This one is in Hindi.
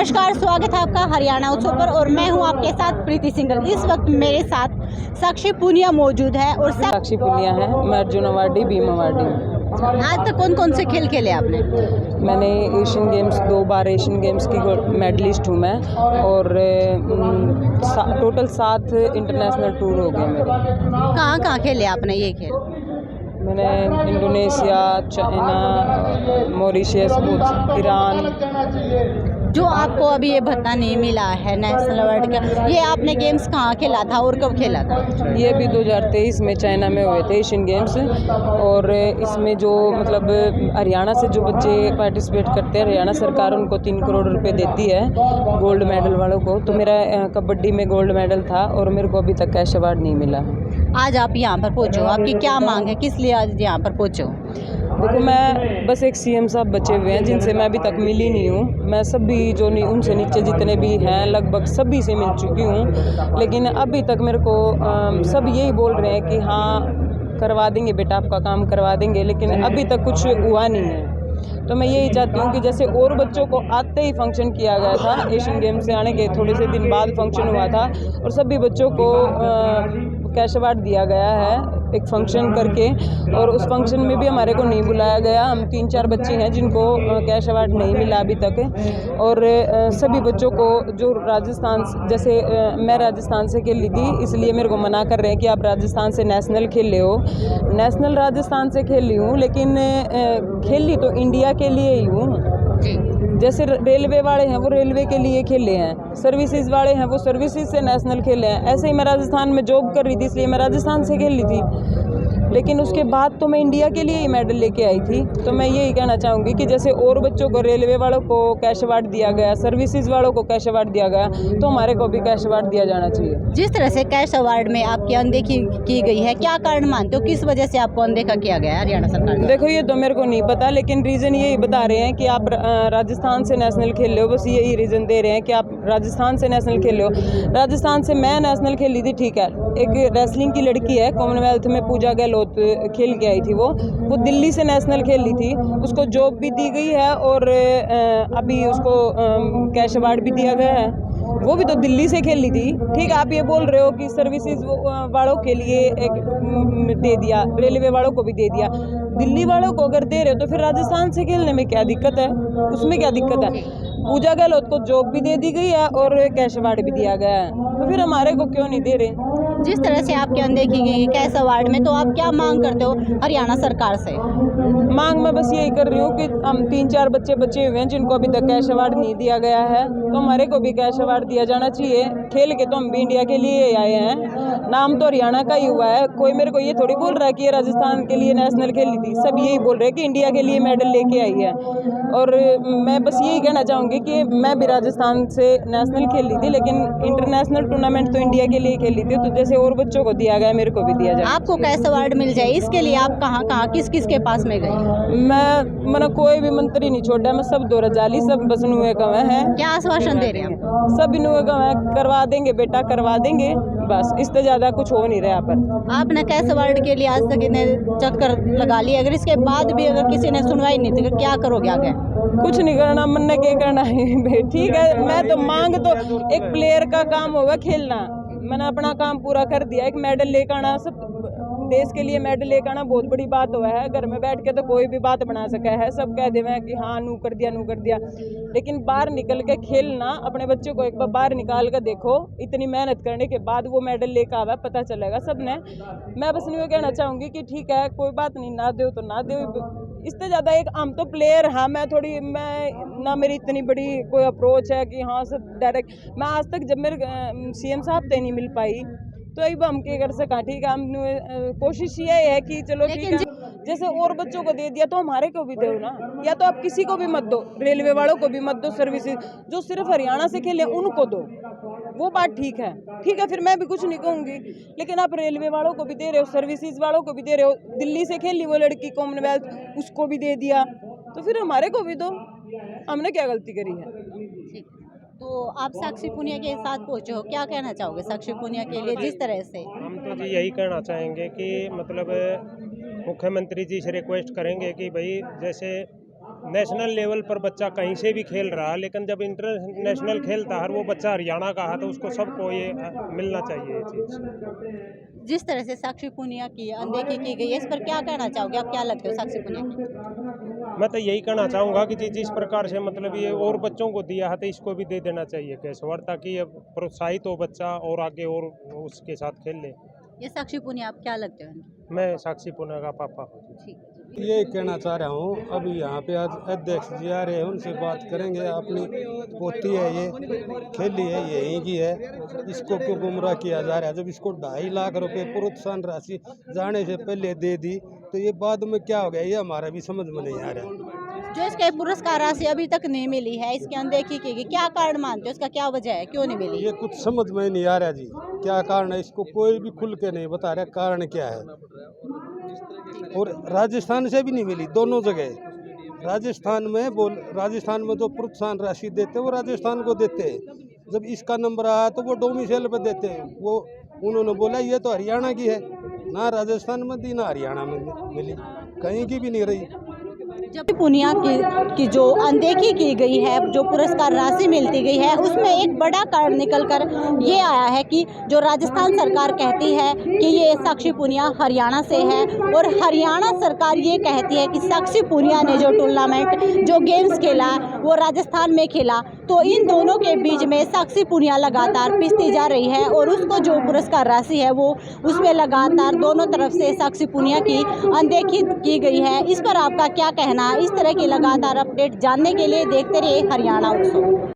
नमस्कार, स्वागत है आपका हरियाणा उत्सव पर और मैं हूं आपके साथ प्रीति सिंगल। इस वक्त मेरे साथ साक्षी पुनिया मौजूद है और साक्षी पुनिया है। मैं अर्जुन अवार्डी, भीम अवार्डी हूँ। आज तक कौन कौन से खेल खेले आपने? मैंने एशियन गेम्स 2 बार एशियन गेम्स की मेडलिस्ट हूँ मैं, और टोटल 7 इंटरनेशनल टूर हो गए मेरे। कहाँ कहाँ खेले आपने ये खेल? मैंने इंडोनेशिया, चाइना, मॉरिशस, ईरान। जो आपको अभी ये भत्ता नहीं मिला है नेशनल अवार्ड का, ये आपने गेम्स कहाँ खेला था और कब खेला था? ये भी 2023 में चाइना में हुए थे एशियन गेम्स। और इसमें जो मतलब हरियाणा से जो बच्चे पार्टिसिपेट करते हैं, हरियाणा सरकार उनको 3 करोड़ रुपए देती है गोल्ड मेडल वालों को। तो मेरा कबड्डी में गोल्ड मेडल था और मेरे को अभी तक कैश अवार्ड नहीं मिला। आज आप यहाँ पर पहुँचे हो, आपकी क्या मांग है, किस लिए आज यहाँ पर पहुँचे हो? देखो, मैं बस एक सीएम साहब बचे हुए हैं जिनसे मैं अभी तक मिली नहीं हूँ। मैं सभी जो नहीं उनसे नीचे जितने भी हैं लगभग सभी से मिल चुकी हूँ, लेकिन अभी तक मेरे को सब यही बोल रहे हैं कि हाँ करवा देंगे बेटा, आपका काम करवा देंगे, लेकिन अभी तक कुछ हुआ नहीं है। तो मैं यही चाहती हूँ कि जैसे और बच्चों को आते ही फंक्शन किया गया था, एशियन गेम्स से आने के थोड़े से दिन बाद फंक्शन हुआ था और सभी बच्चों को कैश अवार्ड दिया गया है एक फंक्शन करके, और उस फंक्शन में भी हमारे को नहीं बुलाया गया। हम 3-4 बच्चे हैं जिनको कैश अवार्ड नहीं मिला अभी तक। और सभी बच्चों को जो राजस्थान जैसे मैं राजस्थान से खेली थी, इसलिए मेरे को मना कर रहे हैं कि आप राजस्थान से नेशनल खेले हो। नेशनल राजस्थान से खेली हूँ, लेकिन खेली तो इंडिया के लिए ही हूँ। जैसे रेलवे वाले हैं वो रेलवे के लिए खेले हैं, सर्विसेज वाले हैं वो सर्विसेज से नेशनल खेले हैं। ऐसे ही मैं राजस्थान में जॉब कर रही थी, इसलिए मैं राजस्थान से खेल ली थी, लेकिन उसके बाद तो मैं इंडिया के लिए ही मेडल लेके आई थी। तो मैं यही कहना चाहूँगी कि जैसे और बच्चों को, रेलवे वालों को कैश अवार्ड दिया गया, सर्विसेज वालों को कैश अवार्ड दिया गया, तो हमारे को भी कैश अवार्ड दिया जाना चाहिए। जिस तरह से कैश अवार्ड में आपकी अनदेखी की गई है, क्या कारण मानते हो, किस वजह से आपको अनदेखा किया गया है हरियाणा सरकार ने? देखो, ये तो मेरे को नहीं पता, लेकिन रीज़न यही बता रहे हैं कि आप राजस्थान से नेशनल खेल रहे हो। बस यही रीज़न दे रहे हैं कि आप राजस्थान से नेशनल खेल रहे हो। राजस्थान से मैं नेशनल खेली थी, ठीक है। एक रेसलिंग की लड़की है, कॉमनवेल्थ में पूजा गहलोत खेल के आई थी। वो दिल्ली से नेशनल खेली थी, उसको जॉब भी दी गई है और अभी उसको कैश अवार्ड भी दिया गया है। वो भी तो दिल्ली से खेली थी, ठीक है। आप ये बोल रहे हो कि सर्विसेज वालों के लिए एक दे दिया, रेलवे वालों को भी दे दिया। दिल्ली वालों को अगर दे रहे हो तो फिर राजस्थान से खेलने में क्या दिक्कत है? उसमें क्या दिक्कत है? पूजा गहलोत को जॉब भी दे दी गई है और कैश अवार्ड भी दिया गया है, तो फिर हमारे को क्यों नहीं दे रहे? जिस तरह से आपकी अनदेखी गई कैश अवार्ड में, तो आप क्या मांग करते हो हरियाणा सरकार से? मांग मैं बस यही कर रही हूँ कि हम 3-4 बच्चे बचे हुए हैं जिनको अभी तक कैश अवार्ड नहीं दिया गया है, तो हमारे को भी कैश अवार्ड दिया जाना चाहिए। खेल के तो हम भी इंडिया के लिए आए हैं, नाम तो हरियाणा का ही हुआ है। कोई मेरे को ये थोड़ी बोल रहा है कि ये राजस्थान के लिए नेशनल खेली थी, सब यही बोल रहे हैं कि इंडिया के लिए मेडल लेके आई है। और मैं बस यही कहना चाहूँगी कि मैं भी राजस्थान से नेशनल खेली थी, लेकिन इंटरनेशनल टूर्नामेंट तो इंडिया के लिए खेली थी। तो जैसे और बच्चों को दिया गया, मेरे को भी दिया जाए। आपको कैश अवार्ड मिल जाए, इसके लिए आप कहाँ कहाँ किस किस के पास में गए? मैंने कोई भी मंत्री नहीं छोड़ा, मैं सब दो रजाली, सब बस नुए कवे हैं। क्या आश्वासन दे रहे हैं? सब नुए कवे करवा देंगे बेटा, करवा देंगे, बस इससे ज्यादा कुछ हो नहीं रहा यहाँ पर। आपने कैश अवार्ड के लिए आज तक इन्हें चक्कर लगा लिए, अगर इसके बाद भी अगर किसी ने सुनवाई नहीं थी, क्या करोगे आगे? कुछ नहीं करना, मन ने क्या करना है ठीक है। मैं तो मांग तो एक प्लेयर का काम होगा खेलना, मैंने अपना काम पूरा कर दिया। एक मेडल लेकर आना, सब देश के लिए मेडल लेकर आना बहुत बड़ी बात हुआ है। घर में बैठ के तो कोई भी बात बना सका है, सब कह देवे कि हाँ नू कर दिया, नू कर दिया, लेकिन बाहर निकल के खेलना, अपने बच्चों को एक बार बाहर निकाल कर देखो, इतनी मेहनत करने के बाद वो मेडल लेकर आवा, पता चलेगा सबने। मैं बस नहीं कहना चाहूँगी कि ठीक है कोई बात नहीं, ना दो तो ना दो, इससे ज़्यादा एक हम तो प्लेयर, हाँ मैं ना मेरी इतनी बड़ी कोई अप्रोच है कि हाँ सब डायरेक्ट। मैं आज तक जब मेरे सीएम साहब से नहीं मिल पाई तो अब हम क्या कर सका, ठीक है। हम कोशिश ये है कि चलो ठीक है, जैसे और बच्चों को दे दिया तो हमारे को भी दो ना, या तो आप किसी को भी मत दो, रेलवे वालों को भी मत दो, सर्विसेज जो सिर्फ हरियाणा से खेले उनको दो, वो बात ठीक है, ठीक है, फिर मैं भी कुछ नहीं कहूँगी। लेकिन आप रेलवे वालों को भी दे रहे हो, सर्विसेज वालों को भी दे रहे हो, दिल्ली से खेली वो लड़की कॉमनवेल्थ, उसको भी दे दिया, तो फिर हमारे को भी दो, हमने क्या गलती करी है? तो आप साक्षी पुनिया के साथ पहुंचे हो, क्या कहना चाहोगे साक्षी पुनिया के लिए? जिस तरह से हम तो जी यही कहना चाहेंगे कि मतलब मुख्यमंत्री जी से रिक्वेस्ट करेंगे कि भाई जैसे नेशनल लेवल पर बच्चा कहीं से भी खेल रहा है, लेकिन जब इंटरनेशनल खेलता है वो बच्चा हरियाणा का है तो उसको सबको ये मिलना चाहिए ये चीज़। जिस तरह से साक्षी पूनिया की अनदेखी की गई है, इस पर क्या कहना चाहोगे? आप क्या लगते हो साक्षी पूनिया की? मैं तो यही कहना चाहूँगा कि जिस प्रकार से मतलब ये और बच्चों को दिया है तो इसको भी दे देना चाहिए कैशवर, ताकि ये प्रोत्साहित हो बच्चा और आगे और उसके साथ खेल ले। ये साक्षी पूनिया आप क्या लगते हो? मैं साक्षी पूनिया का पापा हूँ। ठीक है। ये कहना चाह रहा हूँ, अभी यहाँ पे आज अध्यक्ष जी आ रहे हैं, उनसे बात करेंगे। अपनी पोती है, ये खेली है, यहीं की है, इसको क्यों गुमराह किया जा रहा है? जब इसको 2.5 लाख रुपए प्रोत्साहन राशि जाने से पहले दे दी तो ये बाद में क्या हो गया, ये हमारा भी समझ में नहीं आ रहा। जो इसके पुरस्कार राशि अभी तक नहीं मिली है, इसकी अनदेखी की गई, क्या कारण मानते हो? इसका क्या वजह है, क्यों नहीं मिली? ये कुछ समझ में नहीं आ रहा जी, क्या कारण है, इसको कोई भी खुल के नहीं बता रहा कारण क्या है। और राजस्थान से भी नहीं मिली, दोनों जगह। राजस्थान में जो प्रोत्साहन राशि देते वो राजस्थान को देते हैं, जब इसका नंबर आया तो वो डोमिसाइल पे देते हैं। वो उन्होंने बोला ये तो हरियाणा की है, ना राजस्थान में दी ना हरियाणा में मिली, कहीं की भी नहीं रही। जब पूनिया की जो अनदेखी की गई है, जो पुरस्कार राशि मिलती गई है, उसमें एक बड़ा कारण निकलकर ये आया है कि जो राजस्थान सरकार कहती है कि ये साक्षी पूनिया हरियाणा से है, और हरियाणा सरकार ये कहती है कि साक्षी पूनिया ने जो टूर्नामेंट, जो गेम्स खेला वो राजस्थान में खेला। तो इन दोनों के बीच में साक्षी पूनिया लगातार पिसती जा रही है, और उसको जो पुरस्कार राशि है वो उसमें लगातार दोनों तरफ से साक्षी पूनिया की अनदेखी की गई है। इस पर आपका क्या कहना? इस तरह की लगातार अपडेट जानने के लिए देखते रहिए हरियाणा उत्सव।